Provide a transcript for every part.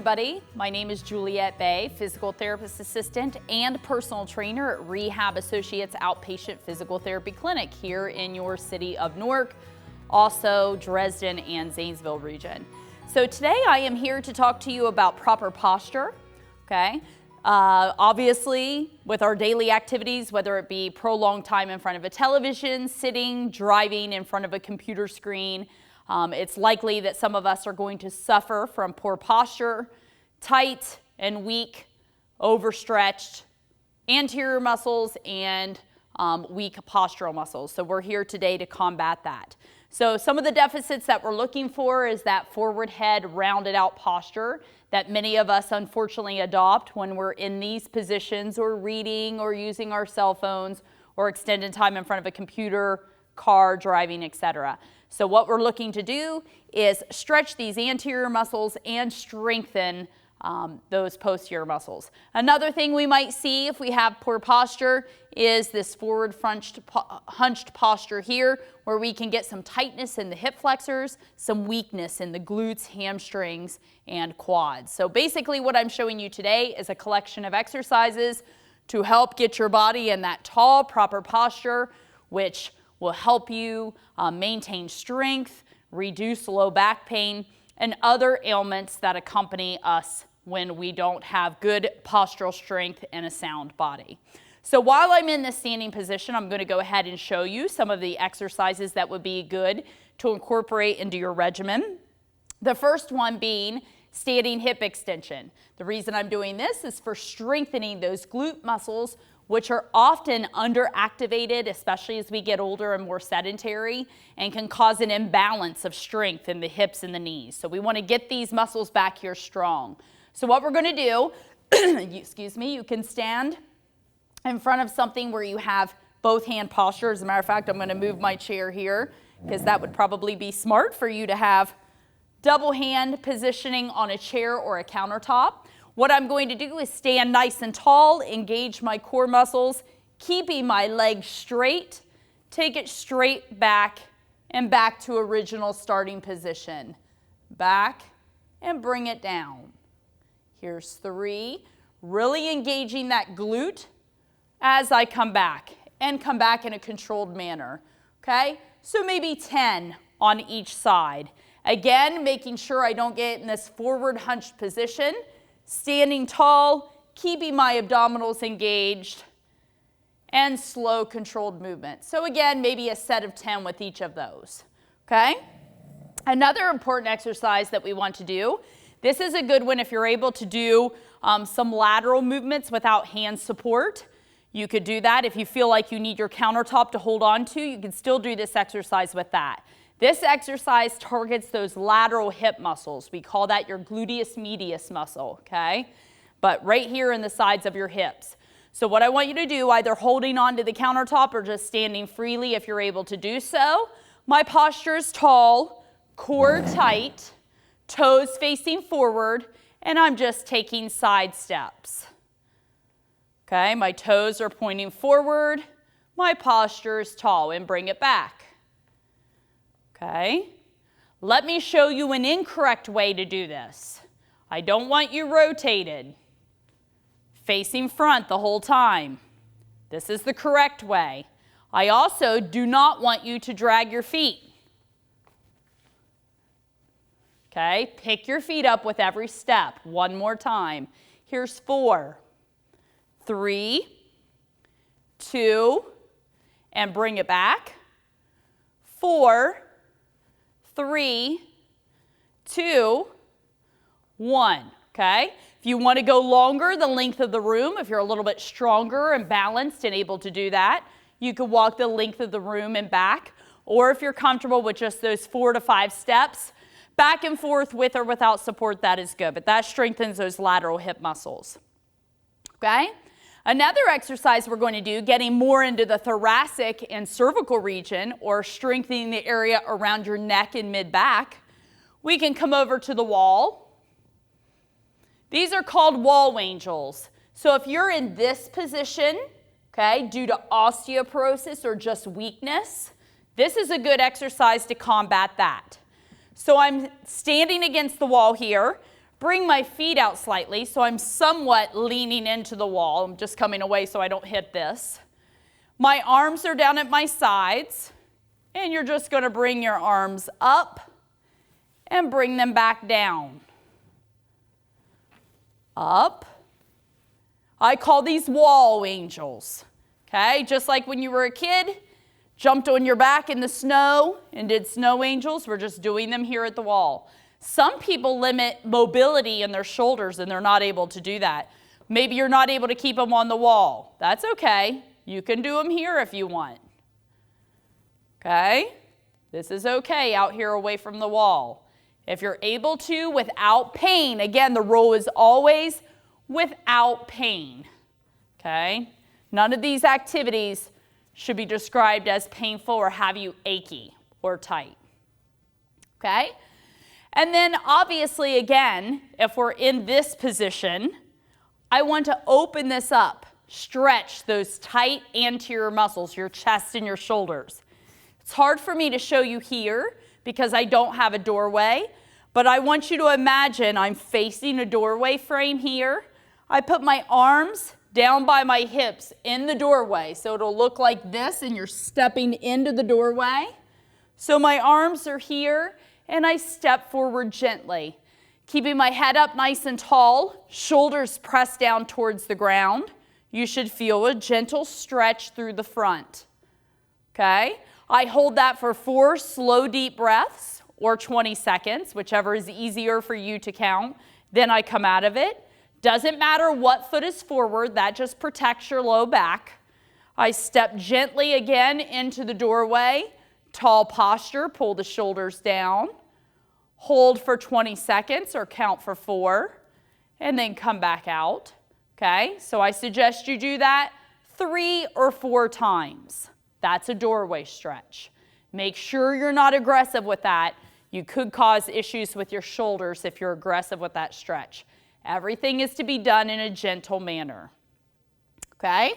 everybody. My name is Juliet Bay, physical therapist assistant and personal trainer at Rehab Associates Outpatient Physical Therapy Clinic here in your city of Newark, also Dresden and Zanesville region. So today I am here to talk to you about proper posture, okay? Obviously, with our daily activities, whether it be prolonged time in front of a television, sitting, driving in front of a computer screen, it's likely that some of us are going to suffer from poor posture, tight and weak, overstretched anterior muscles, and weak postural muscles. So we're here today to combat that. So some of the deficits that we're looking for is that forward head, rounded out posture that many of us unfortunately adopt when we're in these positions or reading or using our cell phones or extended time in front of a computer, car, driving, etc. So what we're looking to do is stretch these anterior muscles and strengthen those posterior muscles. Another thing we might see if we have poor posture is this forward hunched posture here, where we can get some tightness in the hip flexors, some weakness in the glutes, hamstrings, and quads. So basically what I'm showing you today is a collection of exercises to help get your body in that tall, proper posture, which will help you maintain strength, reduce low back pain, and other ailments that accompany us when we don't have good postural strength and a sound body. So while I'm in this standing position, I'm going to go ahead and show you some of the exercises that would be good to incorporate into your regimen. The first one being standing hip extension. The reason I'm doing this is for strengthening those glute muscles, which are often underactivated, especially as we get older and more sedentary, and can cause an imbalance of strength in the hips and the knees. So we want to get these muscles back here strong. So what we're going to do, excuse me, you can stand in front of something where you have both hand posture. As a matter of fact, I'm going to move my chair here because that would probably be smart for you to have double hand positioning on a chair or a countertop. What I'm going to do is stand nice and tall, engage my core muscles, keeping my legs straight, take it straight back and back to original starting position. Back and bring it down. Here's 3, really engaging that glute as I come back and come back in a controlled manner, okay? So maybe 10 on each side. Again, making sure I don't get in this forward hunched position. Standing tall, keeping my abdominals engaged, and slow controlled movement. So again, maybe a set of 10 with each of those, okay? Another important exercise that we want to do, this is a good one if you're able to do some lateral movements without hand support. You could do that. If you feel like you need your countertop to hold on to, you can still do this exercise with that. This exercise targets those lateral hip muscles. We call that your gluteus medius muscle, okay? But right here in the sides of your hips. So what I want you to do, either holding onto the countertop or just standing freely if you're able to do so. My posture is tall, core tight, toes facing forward, and I'm just taking side steps. Okay, my toes are pointing forward, my posture is tall, and bring it back. Okay, let me show you an incorrect way to do this. I don't want you rotated, facing front the whole time. This is the correct way. I also do not want you to drag your feet. Okay, pick your feet up with every step. One more time. Here's 4, 3, 2, and bring it back. 4, 3, 2, 1, okay? If you want to go longer, the length of the room, if you're a little bit stronger and balanced and able to do that, you could walk the length of the room and back. Or if you're comfortable with just those 4 to 5 steps, back and forth with or without support, that is good. But that strengthens those lateral hip muscles, okay? Another exercise we're going to do, getting more into the thoracic and cervical region, or strengthening the area around your neck and mid-back, we can come over to the wall. These are called wall angels. So if you're in this position, okay, due to osteoporosis or just weakness, this is a good exercise to combat that. So I'm standing against the wall here. bring my feet out slightly so I'm somewhat leaning into the wall. I'm just coming away so I don't hit this. My arms are down at my sides, and you're just going to bring your arms up and bring them back down. Up. I call these wall angels. Okay, just like when you were a kid, jumped on your back in the snow and did snow angels, we're just doing them here at the wall. Some people limit mobility in their shoulders and they're not able to do that. Maybe you're not able to keep them on the wall. That's okay. You can do them here if you want. Okay? This is okay out here away from the wall. If you're able to without pain, again, the rule is always without pain. Okay? None of these activities should be described as painful or have you achy or tight. Okay? And then obviously, again, if we're in this position, I want to open this up, stretch those tight anterior muscles, your chest and your shoulders. It's hard for me to show you here because I don't have a doorway, but I want you to imagine I'm facing a doorway frame here. I put my arms down by my hips in the doorway, so it'll look like this and you're stepping into the doorway. So my arms are here and I step forward gently, keeping my head up nice and tall, shoulders pressed down towards the ground. You should feel a gentle stretch through the front. Okay? I hold that for 4 slow, deep breaths or 20 seconds, whichever is easier for you to count. Then I come out of it. Doesn't matter what foot is forward, that just protects your low back. I step gently again into the doorway, tall posture, pull the shoulders down, hold for 20 seconds or count for 4, and then come back out. Okay, so I suggest you do that 3 or 4 times. That's a doorway stretch. Make sure you're not aggressive with that. You could cause issues with your shoulders if you're aggressive with that stretch. Everything is to be done in a gentle manner. Okay,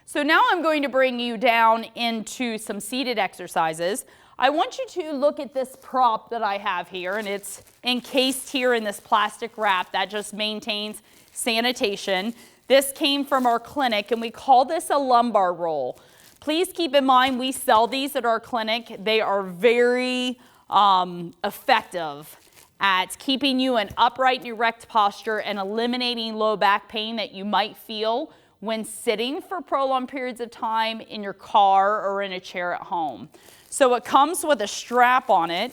so now I'm going to bring you down into some seated exercises. I want you to look at this prop that I have here, and it's encased here in this plastic wrap that just maintains sanitation. This came from our clinic, and we call this a lumbar roll. Please keep in mind we sell these at our clinic. They are very effective at keeping you in upright and erect posture and eliminating low back pain that you might feel when sitting for prolonged periods of time in your car or in a chair at home. So it comes with a strap on it,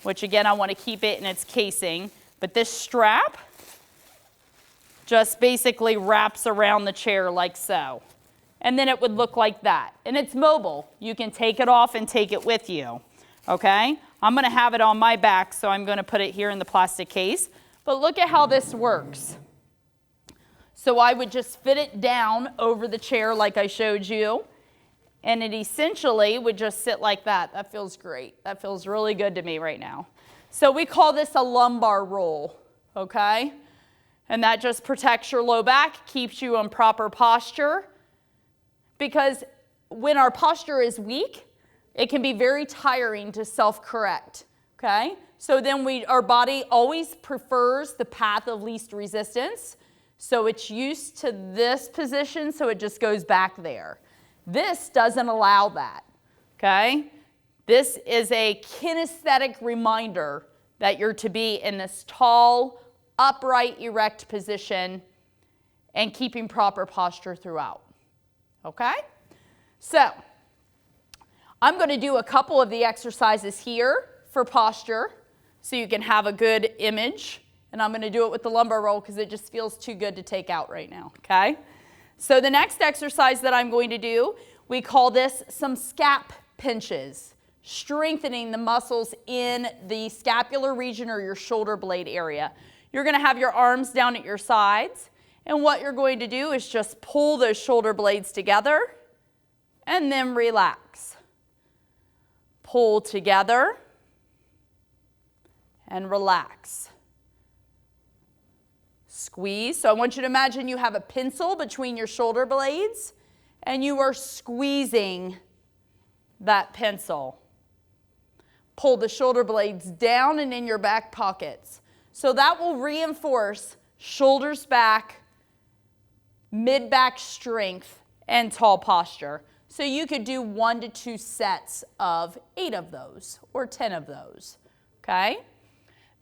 which again, I want to keep it in its casing, but this strap just basically wraps around the chair like so. And then it would look like that. And it's mobile. You can take it off and take it with you. Okay? I'm going to have it on my back, so I'm going to put it here in the plastic case. But look at how this works. So I would just fit it down over the chair like I showed you. And it essentially would just sit like that. That feels great. That feels really good to me right now. So we call this a lumbar roll. Okay? And that just protects your low back, keeps you in proper posture. Because when our posture is weak, it can be very tiring to self-correct, okay? So then our body always prefers the path of least resistance. So it's used to this position, so it just goes back there. This doesn't allow that, okay? This is a kinesthetic reminder that you're to be in this tall, upright, erect position and keeping proper posture throughout. Okay? So, I'm going to do a couple of the exercises here for posture so you can have a good image. And I'm going to do it with the lumbar roll because it just feels too good to take out right now. Okay? So the next exercise that I'm going to do, we call this some scap pinches, strengthening the muscles in the scapular region or your shoulder blade area. You're going to have your arms down at your sides. And what you're going to do is just pull those shoulder blades together and then relax. Pull together and relax. Squeeze. So I want you to imagine you have a pencil between your shoulder blades and you are squeezing that pencil. Pull the shoulder blades down and in your back pockets. So that will reinforce shoulders back, mid-back strength, and tall posture. So you could do 1 to 2 sets of 8 of those or 10 of those, okay?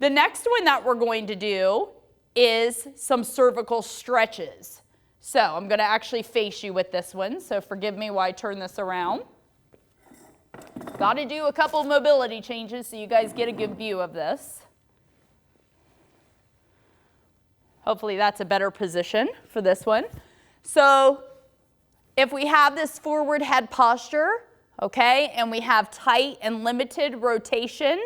The next one that we're going to do is some cervical stretches. So I'm going to actually face you with this one, so forgive me while I turn this around. Got to do a couple of mobility changes so you guys get a good view of this. Hopefully that's a better position for this one. So if we have this forward head posture, okay, and we have tight and limited rotation,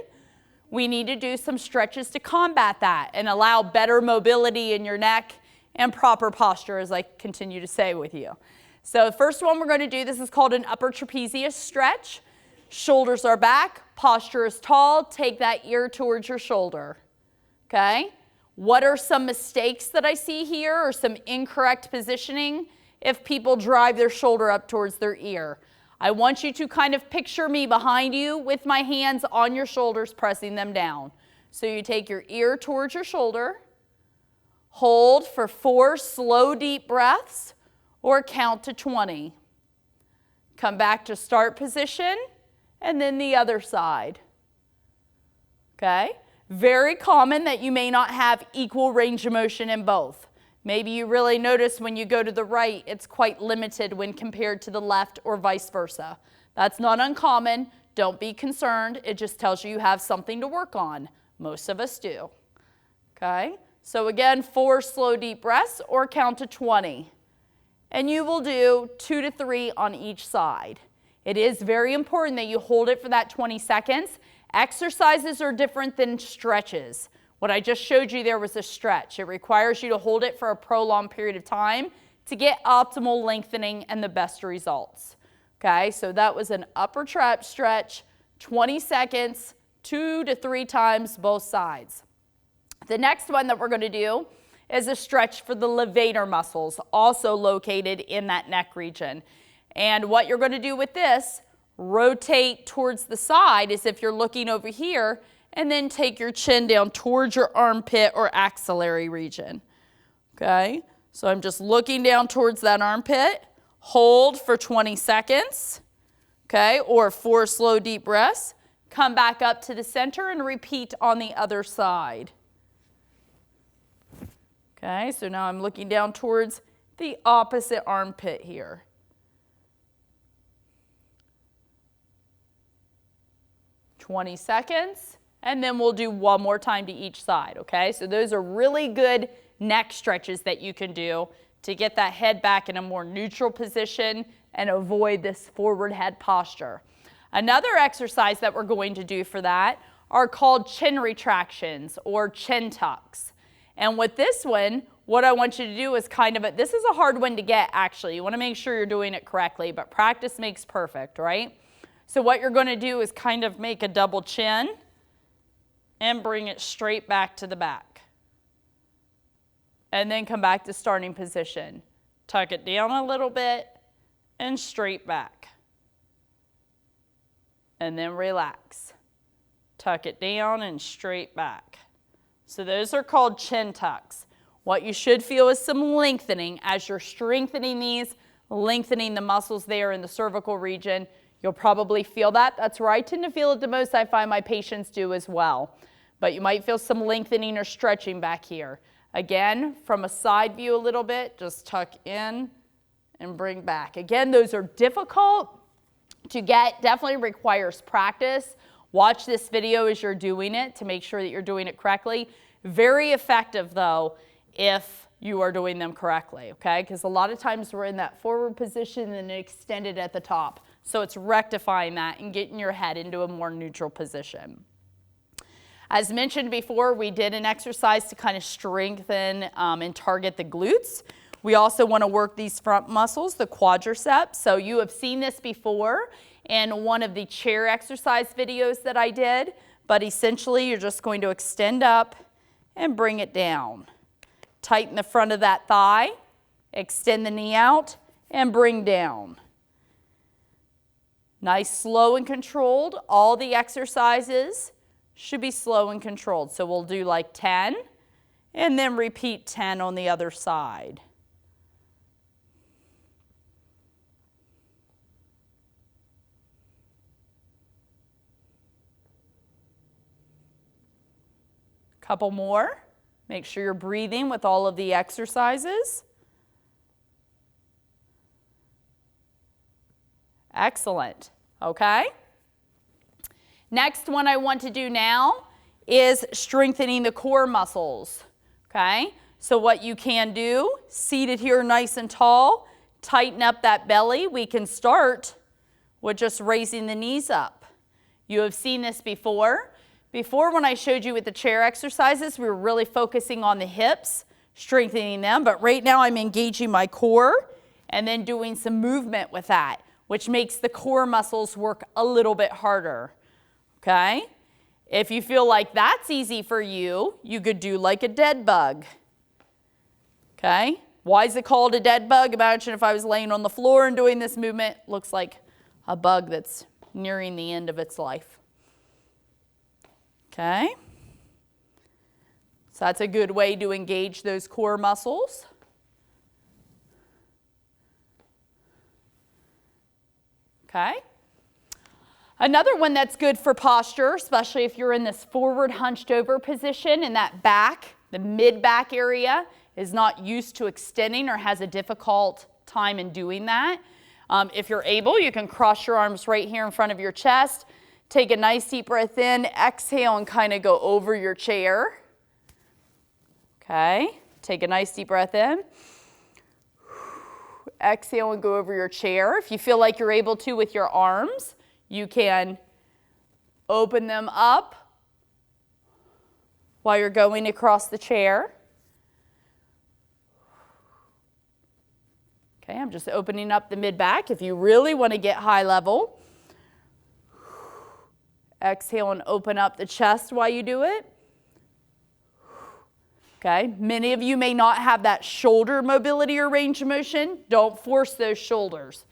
we need to do some stretches to combat that and allow better mobility in your neck and proper posture, as I continue to say with you. So the first one we're going to do, this is called an upper trapezius stretch. Shoulders are back, posture is tall, take that ear towards your shoulder, okay? What are some mistakes that I see here or some incorrect positioning if people drive their shoulder up towards their ear? I want you to kind of picture me behind you with my hands on your shoulders, pressing them down. So you take your ear towards your shoulder, hold for 4 slow, deep breaths, or count to 20. Come back to start position, and then the other side. Okay? Very common that you may not have equal range of motion in both. Maybe you really notice when you go to the right, it's quite limited when compared to the left or vice versa. That's not uncommon. Don't be concerned. It just tells you you have something to work on. Most of us do. Okay? So again, 4 slow, deep breaths or count to 20. And you will do 2 to 3 on each side. It is very important that you hold it for that 20 seconds. Exercises are different than stretches. What I just showed you there was a stretch. It requires you to hold it for a prolonged period of time to get optimal lengthening and the best results. Okay, so that was an upper trap stretch, 20 seconds, 2 to 3 times both sides. The next one that we're going to do is a stretch for the levator muscles, also located in that neck region. And what you're going to do with this, rotate towards the side as if you're looking over here, and then take your chin down towards your armpit or axillary region. Okay, so I'm just looking down towards that armpit. Hold for 20 seconds, okay, or 4 slow deep breaths. Come back up to the center and repeat on the other side. Okay, so now I'm looking down towards the opposite armpit here. "20 seconds. And then we'll do one more time to each side, okay? So those are really good neck stretches that you can do to get that head back in a more neutral position and avoid this forward head posture. Another exercise that we're going to do for that are called chin retractions or chin tucks. And with this one, what I want you to do is this is a hard one to get actually. You want to make sure you're doing it correctly, but practice makes perfect, right? So what you're going to do is kind of make a double chin and bring it straight back to the back. And then come back to starting position. Tuck it down a little bit and straight back. And then relax. Tuck it down and straight back. So those are called chin tucks. What you should feel is some lengthening as you're strengthening these, lengthening the muscles there in the cervical region. You'll probably feel that. That's where I tend to feel it the most. I find my patients do as well. But you might feel some lengthening or stretching back here. Again, from a side view a little bit, just tuck in and bring back. Again, those are difficult to get, definitely requires practice. Watch this video as you're doing it to make sure that you're doing it correctly. Very effective though, if you are doing them correctly, okay? Because a lot of times we're in that forward position and extended at the top. So it's rectifying that and getting your head into a more neutral position. As mentioned before, we did an exercise to kind of strengthen and target the glutes. We also want to work these front muscles, the quadriceps. So you have seen this before in one of the chair exercise videos that I did, but essentially you're just going to extend up and bring it down. Tighten the front of that thigh, extend the knee out, and bring down. Nice, slow and controlled, all the exercises. should be slow and controlled. So we'll do like 10 and then repeat 10 on the other side. Couple more. Make sure you're breathing with all of the exercises. Excellent. Okay. Next one I want to do now is strengthening the core muscles. Okay. So what you can do, seated here nice and tall, tighten up that belly. We can start with just raising the knees up. You have seen this before. Before, when I showed you with the chair exercises, we were really focusing on the hips, strengthening them, but right now I'm engaging my core and then doing some movement with that, which makes the core muscles work a little bit harder, okay? If you feel like that's easy for you, you could do like a dead bug, okay? Why is it called a dead bug? Imagine if I was laying on the floor and doing this movement. Looks like a bug that's nearing the end of its life. Okay, so that's a good way to engage those core muscles. Okay, another one that's good for posture, especially if you're in this forward hunched over position and that back, the mid-back area is not used to extending or has a difficult time in doing that. If you're able, you can cross your arms right here in front of your chest. Take a nice deep breath in, exhale, and kind of go over your chair. Okay, take a nice deep breath in. Exhale and go over your chair. If you feel like you're able to with your arms, you can open them up while you're going across the chair. Okay, I'm just opening up the mid-back. If you really want to get high level, exhale and open up the chest while you do it. Okay, many of you may not have that shoulder mobility or range of motion. Don't force those shoulders.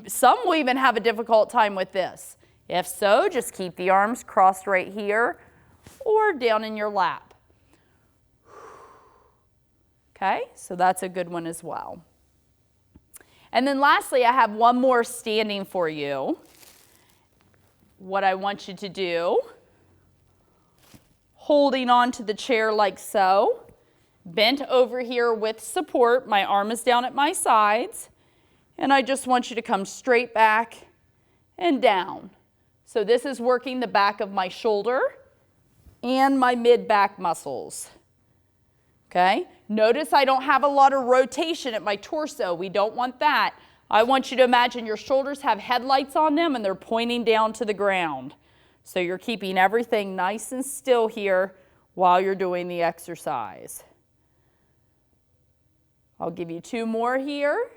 Some will even have a difficult time with this. If so, just keep the arms crossed right here or down in your lap. Okay, so that's a good one as well. And then lastly, I have one more standing for you. What I want you to do, holding on to the chair like so, bent over here with support, my arm is down at my sides, and I just want you to come straight back and down. So this is working the back of my shoulder and my mid-back muscles. Okay, notice I don't have a lot of rotation at my torso. We don't want that. I want you to imagine your shoulders have headlights on them and they're pointing down to the ground. So you're keeping everything nice and still here while you're doing the exercise. I'll give you two more here.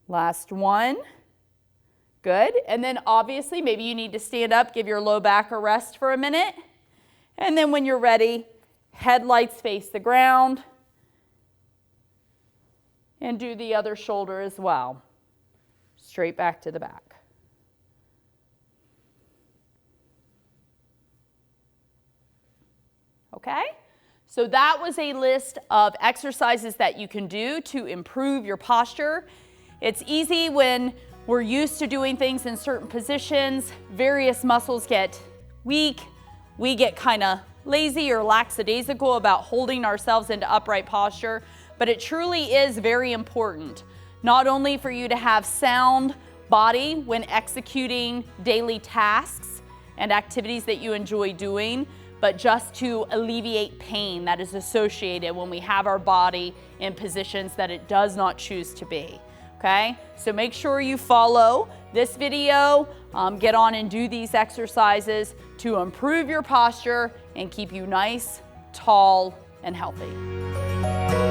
Last one. Good. And then obviously maybe you need to stand up, give your low back a rest for a minute. And then when you're ready, headlights face the ground. And do the other shoulder as well. Straight back to the back. Okay? So that was a list of exercises that you can do to improve your posture. It's easy when we're used to doing things in certain positions. Various muscles get weak. We get kind of lazy or lackadaisical about holding ourselves into upright posture. But it truly is very important, not only for you to have sound body when executing daily tasks and activities that you enjoy doing, but just to alleviate pain that is associated when we have our body in positions that it does not choose to be. Okay, so make sure you follow this video, get on and do these exercises to improve your posture and keep you nice, tall, and healthy.